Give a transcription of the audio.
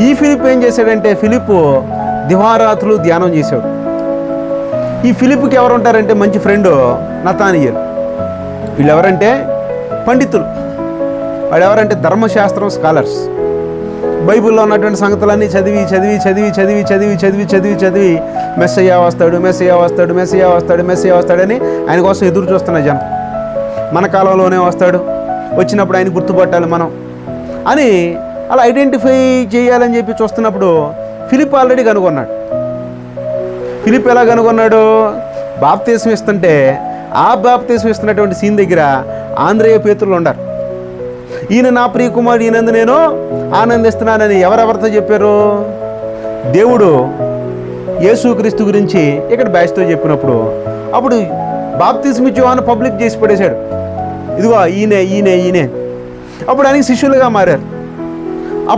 ఈ ఫిలిప్ ఏం చేశాడంటే, ఫిలిప్ దివారాత్రులు ధ్యానం చేశాడు. ఈ ఫిలిప్కి ఎవరు ఉంటారంటే మంచి ఫ్రెండ్ నతానియేలు. వీళ్ళు ఎవరంటే పండితులు. వాళ్ళు ఎవరంటే ధర్మశాస్త్రం స్కాలర్స్. బైబిల్లో ఉన్నటువంటి సంగతులన్నీ చదివి చదివి చదివి చదివి చదివి చదివి చదివి చదివి మెస్సయ్య వస్తాడు, మెస్సయ్య వస్తాడు, మెస్సయ్య వస్తాడు, మెస్సయ్య వస్తాడని ఆయన కోసం ఎదురు చూస్తున్న జనం. మన కాలంలోనే వస్తాడు, వచ్చినప్పుడు ఆయన గుర్తుపట్టాలి మనం అని అలా ఐడెంటిఫై చేయాలని చెప్పి చూస్తున్నప్పుడు ఫిలిప్ ఆల్రెడీ కనుగొన్నాడు. ఫిలిప్ ఎలా కనుగొన్నాడు? బాప్తీసం ఇస్తుంటే ఆ బాప్తీసం ఇస్తున్నటువంటి సీన్ దగ్గర ఆంద్రేయ పేతురులు ఉన్నారు. ఈయన నా ప్రియ కుమారుడు, ఈయనందు నేను ఆనందిస్తున్నానని ఎవరెవరితో చెప్పారు? దేవుడు యేసుక్రీస్తు గురించి ఇక్కడ బ్యాచ్తో చెప్పినప్పుడు అప్పుడు బాప్తీసం ఇచ్చి పబ్లిక్ చేసి పడేశాడు. ఇదిగో ఈయనే ఈయనే ఈయనే. అప్పుడు ఆయనకి శిష్యులుగా మారారు.